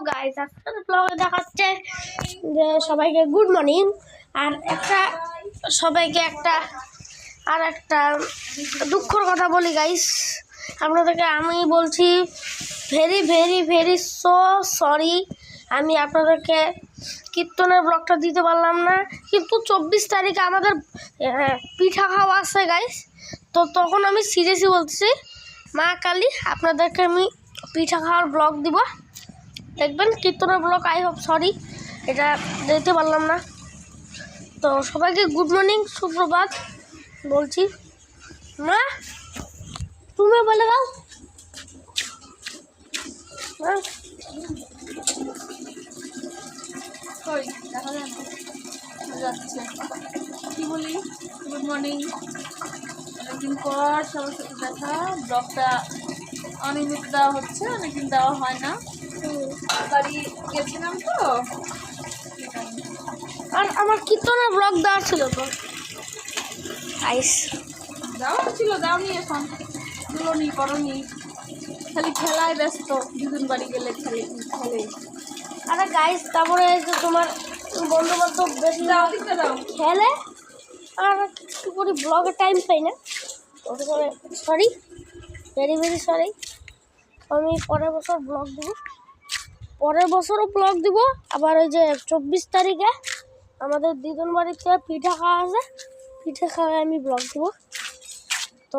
Guys, আজকের ব্লগে দেখাচ্ছে যে সবাইকে গুড মর্নিং। আর সবাইকে একটা দুঃখের কথা বলি গাইস, আপনাদেরকে আমি বলছি ভেরি ভেরি ভেরি সরি। আমি আপনাদেরকে কীর্তনের ব্লগটা দিতে পারলাম না, কিন্তু 24 তারিখে আমাদের পিঠা খাওয়া আছে গাইস। তো তখন আমি সিরিয়াসলি বলছি, মা কালী আপনাদেরকে আমি পিঠা খাওয়ার ব্লগ দিব, দেখবেন কীর্তনের ব্লগ। আই হোপ সরি এটা দিতে পারলাম না। তো সবাইকে গুড মর্নিং, সুপ্রভাত বলছি। মা তুমি বলে দাও। যাচ্ছে কি বলি, গুড মর্নিং। অনেকদিন পর সবার সাথে দেখা। ব্লগটা অনিয়মিত দেওয়া হচ্ছে, অনেকদিন দেওয়া হয় না। বাড়ি গেছিলাম তো, আর আমার কীর্তনের ব্লগ দেওয়া ছিল তো আইস দেওয়া ছিল, দাওনি এখন, তুলোনি করনি, খালি খেলায় ব্যস্ত। দুদিন বাড়ি গেলে খেলে। আরে গাইস, তারপরে যে তোমার বন্ধু বান্ধব বেশি দাও, দিতে দাও। খেলে আর কিছু করি, ব্লগে টাইম পাই না। ওটা করে সরি, ভেরি ভেরি সরি। আমি পরের বছর ব্লগ দিব, পরের বছরও ব্লগ দিব। আবার ওই যে 24 তারিখে আমাদের দিদুন বাড়িতে পিঠা খাওয়া আছে, পিঠা খাওয়ায় আমি ব্লগ দিব। তো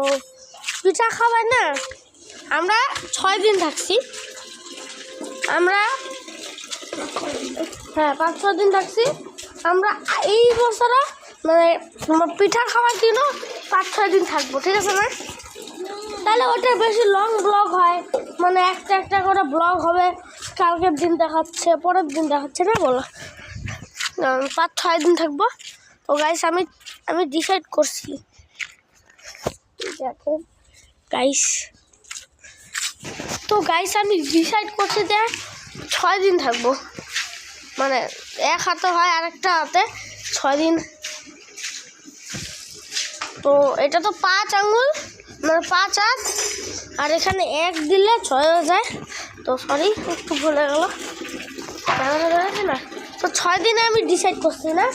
পিঠা খাওয়ায় না, আমরা 6 দিন থাকছি। আমরা 5-6 দিন থাকছি আমরা। এই বছরও মানে পিঠা খাওয়ার দিনও 5-6 দিন থাকবো, ঠিক আছে না? তাহলে ওটা বেশি লং ব্লগ হয়, মানে একটা করে ব্লগ হবে। কালকের দিন দেখাচ্ছে, পরের দিন দেখাচ্ছে না, বলো 5-6 দিন থাকবো। তো গাইস আমি ডিসাইড করছি, দেখো গাইস, তো গাইস আমি ডিসাইড করছি যে 6 দিন থাকবো, মানে এক হাতে হয় আর একটা হাতে 6 দিন। তো এটা তো 5 আঙুল, মানে 5 হাত, আর এখানে 1 দিলে 6 হয়ে যায়। তো সরি, একটু ভুলে গেল না। তো 6 দিনে আমি ডিসাইড করছি না,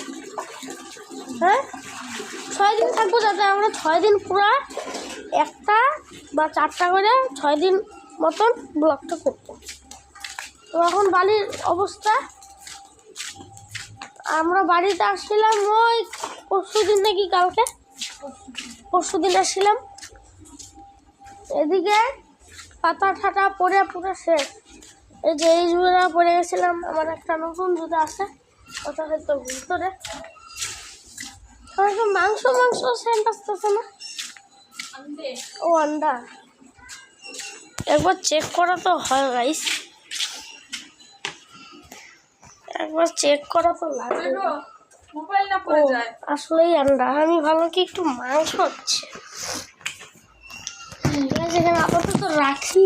হ্যাঁ 6 দিন থাকবো, যাতে আমরা 6 দিন পুরো একটা বা 4টা করে 6 দিন মতন ব্লগটা করবো। তো এখন বাড়ির অবস্থা, আমরা বাড়িতে আসছিলাম ওই পরশু দিন নাকি কালকে, পরশু দিন আসছিলাম। এদিকে পাতা ঠাটা পরে পুরো শেষ। এই যে এই জুতা পরে গেছিলাম, আমার একটা নতুন জুতা আছে, ওটা হয়তো ভিতরে মাংস সেন্ট আসতেছে না। ও আন্ডা, একবার চেক করা তো হয় গাইস, একবার চেক করা তো লাগে। আসলেই আন্ডা, আমি ভালো কি একটু মাংস হচ্ছে এখানে আপাতত রাখি।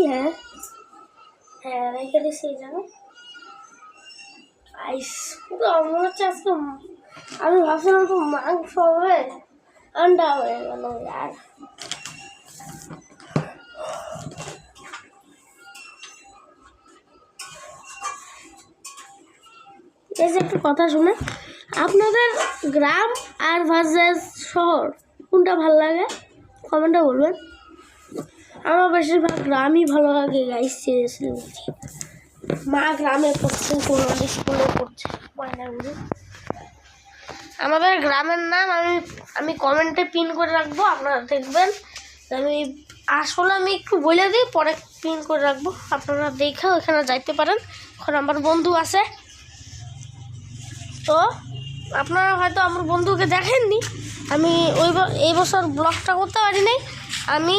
হ্যাঁ রেখে দিচ্ছি, জানো আইস পুরো মনে হচ্ছে আজকে। আমি ভাবছিলাম তো মাংস হবে, আন্ডা হয়ে গেল। আর একটু কথা শুনে, আপনাদের গ্রাম আর ভার্সেস শহর কোনটা ভালো লাগে কমেন্টে বলবেন। আমার বেশিরভাগ গ্রামই ভালো লাগে গাইস, সিরিয়াসলি বলছি। মা গ্রামে পড়ছে, কোনো স্কুলে পড়ছে ময়নাগুড়ি। আমাদের গ্রামের নাম আমি কমেন্টে পিন করে রাখবো, আপনারা দেখবেন। আমি একটু বলে দিই, পরে পিন করে রাখবো, আপনারা দেখে ওখানে যাইতে পারেন। এখন আমার বন্ধু আছে, তো আপনারা হয়তো আমার বন্ধুকে দেখেননি। আমি এই বছর ব্লগটা করতে পারি নাই। আমি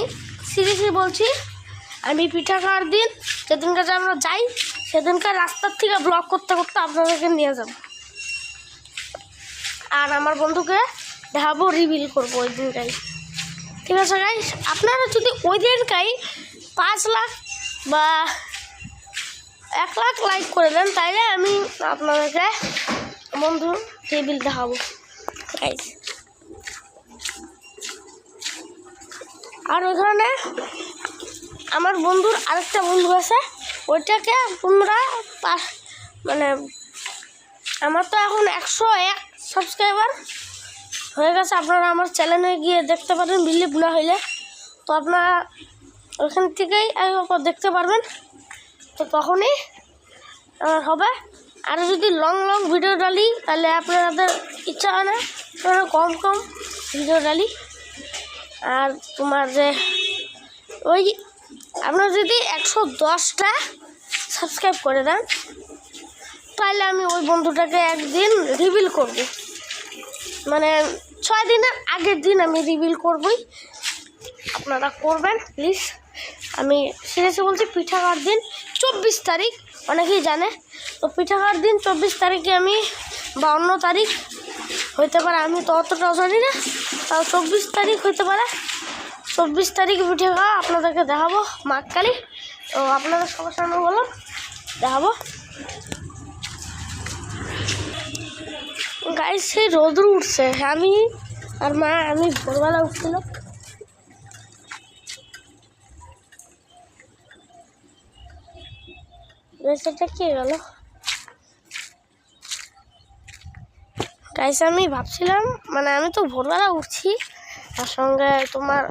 সিরিয়াসলি বলছি, আমি পিঠা খাওয়ার দিন যেদিনকার আমরা যাই, সেদিনকার রাস্তার থেকে ব্লগ করতে করতে আপনাদেরকে নিয়ে যাব, আর আমার বন্ধুকে দেখাবো, রিভিল করবো ওই দিনটাই, ঠিক আছে গাইস? আপনারা যদি ওই দিনটাই 5 লাখ বা 1 লাখ লাইক করে দেন, তাইলে আমি আপনাদেরকে বন্ধু রিভিল দেখাবো গাইস। আর ওইখানে আমার বন্ধুর আরেকটা বন্ধু আছে, ওইটাকে তোমরা মানে আমার তো এখন 101 সাবস্ক্রাইবার হয়ে গেছে। আপনারা আমার চ্যানেলে গিয়ে দেখতে পারেন, বিলিভ না হইলে। তো আপনারা ওখান থেকেই দেখতে পারবেন, তো তখনই হবে। আর যদি লং ভিডিও ডালি তাহলে আপনাদের ইচ্ছা হয় না, আপনারা কম ভিডিও ডালি। আর তোমার যে ওই আপনারা যদি 110টা সাবস্ক্রাইব করে দেন তাহলে আমি ওই বন্ধুটাকে একদিন রিভিল করব, মানে 6 দিনের আগের দিন আমি রিভিল করবই। আপনারা করবেন প্লিজ। আমি সিরিয়াসলি বলছি, পিঠা খাওয়ার দিন 24 তারিখ, অনেকেই জানে। তো পিঠা খাওয়ার দিন 24 তারিখে আমি, বা অন্য তারিখ হইতে পারে, আমি তো অতটাও জানি না, তাও 24 তারিখ হইতে পারে। 24 তারিখে পিঠে খাওয়া আপনাদেরকে দেখাবো মাঘকালী। তো আপনাদের সবার সামনে বললাম দেখাবো। গাইস সেই রোদ্র উঠছে, আমি আর মা আমি ভোরবেলা উঠছিল। সেটা কি গেল গাইস? আমি ভাবছিলাম, মানে আমি তো ভোরবেলা উঠছি, তার সঙ্গে তোমার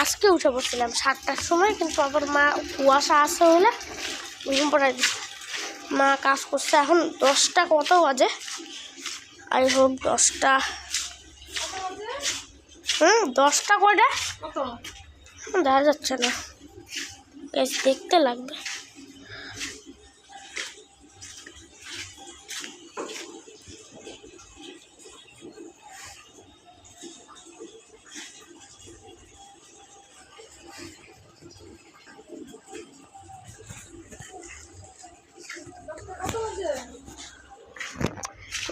আজকে উঠে পড়ছিলাম 7টার সময়, কিন্তু আবার মা কুয়াশা আসে হলে ঘুম পড়াই দিচ্ছে। মা কাজ করছে। এখন 10টা কত বাজে? আই হোপ 10টা, 10টা কয়টা দেখা যাচ্ছে না, দেখতে লাগবে।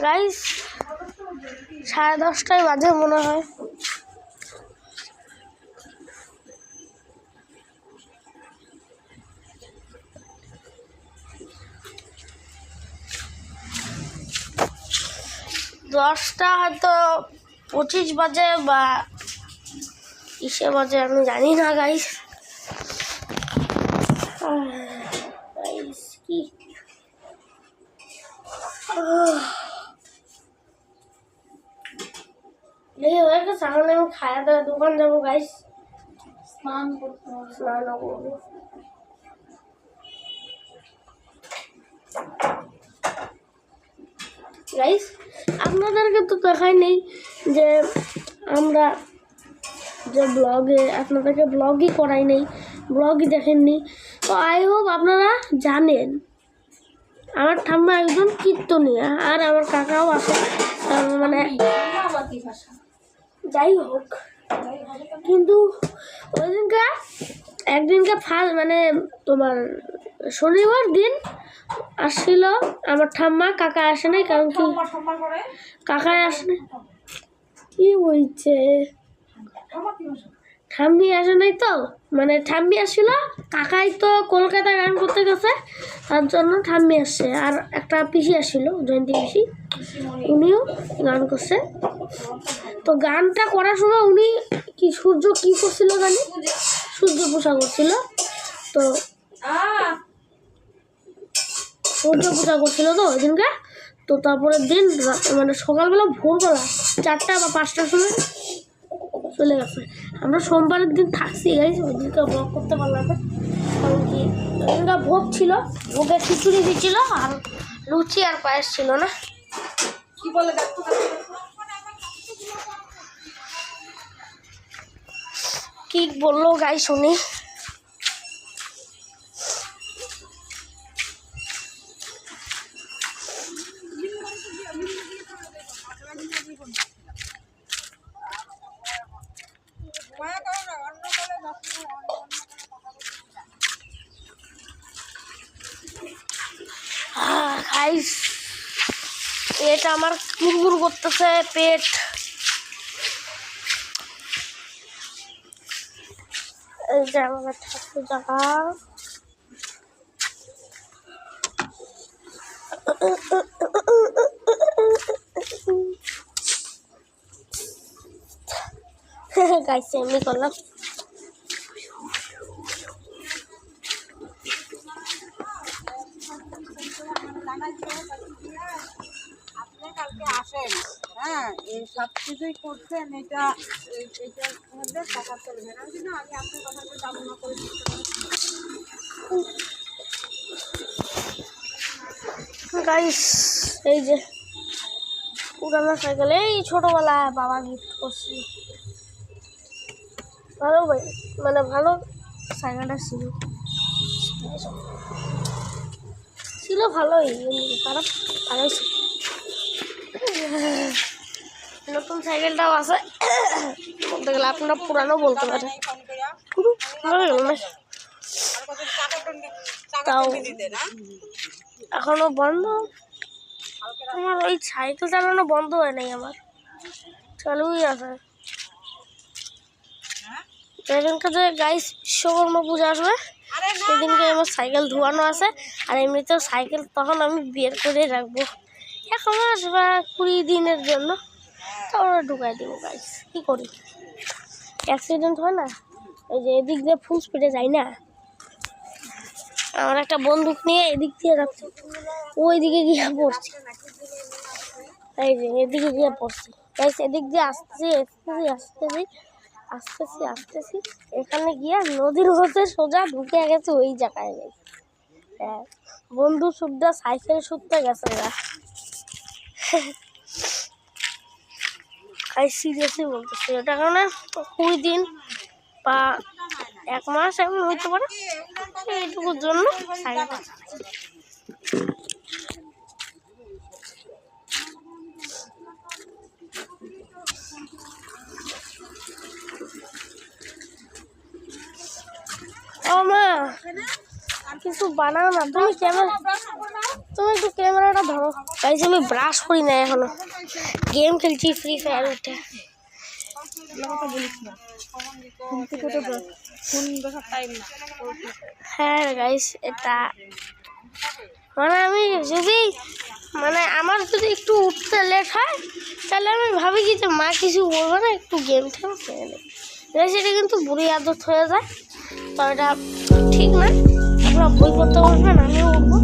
গাইস 10:30টায় বাজে মনে হয়। দশটা হয়তো 25 বাজে বা কিসে বাজে আমি জানি না গাইস। কি হয়ে গেছে, এখন আমি খাওয়া দাওয়া দোকান যাবো গাইস, স্নান করবো। গাইস আপনাদেরকে তো দেখাই নেই যে আমরা যে ব্লগে, আপনাদেরকে ব্লগই করাই নেই, ব্লগই দেখেননি। তো আই হোপ আপনারা জানেন আমার ঠাম্মা একজন কীর্তনিয়া, আর আমার কাকাও আছে, মানে যাই হোক। কিন্তু ওই একদিনকে ফার্স্ট মানে তোমার শনিবার দিন আসছিল আমার ঠাম্মা, কাকা আসে নাই। কারণ কি কাকা আসে নাই, কি বলছে, ঠাম্মি আসে নাই। তো মানে ঠাম্মি আসছিল, কাকাই তো কলকাতায় গান করতে গেছে, তার জন্য ঠাম্মি আসছে। আর একটা পিসি আসছিল, জয়ন্তী পিসি, উনিও গান করছে। তো গানটা করার সময় উনি কি সূর্য কি করছিল জানি, সূর্য পূজা করছিল। তো সূর্য পূজা করছিল তো ওই দিনকে। তো তারপরের দিন মানে সকালবেলা ভোরবেলা 4টা বা 5টার সময় চলে গেছে। আমরা সোমবারের দিন থাকছি গাইস, ওই দিনকে ব্লগ করতে পারলাম না। কারণ কি ওই দিনকে ভোগ ছিল, ভোগে খিচুড়ি দিচ্ছিল, আর লুচি আর পায়েস ছিল না। কি বলে কি বললো গাই শুনি। গাইস এটা আমার কুরকুর করতেছে পেট। এই যে আমার ঠাকুর জায়গা, গাইস এমনি করলাম। আপনি কালকে আসেন, হ্যাঁ, এই সব কিছুই করছেন, এটা এটার মধ্যে টাকা চলবে না, কিন্তু আমি আপনার কথাটা কামনা করে দিতে পারি। গাইস এই যে পুরানো সাইকেল, এই ছোটবেলায় বাবা গিফট করছিল, ভালো ভাই, মানে ভালো সাইকেলটা ছিল ছিল ভালোই, এমনি খারাপ ভালোই ছিল। নতুন সাইকেলটাও আছে, বলতে গেলে আপনারা পুরানো বলতে পারেন, ভালো গেল না তাও এখনো বন্ধ। আমার ওই সাইকেল চালানো বন্ধ হয় নাই, আমার চালুই আছে। যেদিনকে যে গাইস বিশ্বকর্মা পূজা আসবে সেদিনকে আমার সাইকেল ধোয়ানো আছে, আর এমনিতেও সাইকেল তখন আমি বের করে রাখবো 1 মাস বা 20 দিনের জন্য, তারপরে ঢুকাই দেবো। গাইস কী করি, অ্যাক্সিডেন্ট হয় না, এই যে এদিক দিয়ে ফুল স্পিডে যাই না, আমার একটা বন্দুক নিয়ে এদিক দিয়ে যাচ্ছি, ওই দিকে গিয়ে পড়ছি, এই যে এদিকে গিয়ে পড়ছি গাইস, এদিক দিয়ে আসতেছি এখানে গিয়ে নদীর মধ্যে সোজা ঢুকে গেছে ওই জায়গায়। গাইস হ্যাঁ, বন্ধু সুদ্ধা সাইকেল সুদ্ধা গেছে গা। সিরিয়াসলি বলতেছি, এটা কারণে 20 দিন বা 1 মাস এমন হইতে পারে, এইটুকুর জন্য সাইকেলটা ও মা কিছু বানাও না, তুমি একটু ক্যামেরাটা ধরো। গাইস আমি ব্রাশ করি না এখনো, গেম খেলছি ফ্রি ফায়ার উঠে। হ্যাঁ গাইস, এটা মানে আমি যদি আমার যদি একটু উঠতে লেট হয় তাহলে আমি ভাবি কি যে মা কিছু বলবে না, একটু গেম খেলতে গাইস, এটা কিন্তু বুড়ি আদত হয়ে যায়, তো এটা ঠিক না। আপনারা বই পড়তে বসবেন, আমিও উঠবো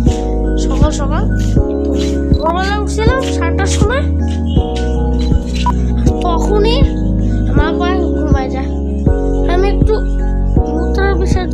সকাল সকাল, কিন্তু ভোরবেলা উঠছিলাম 7টার সময়, তখনই আমার ঘুমায় যায়। আমি একটু মূত্রের বিষয়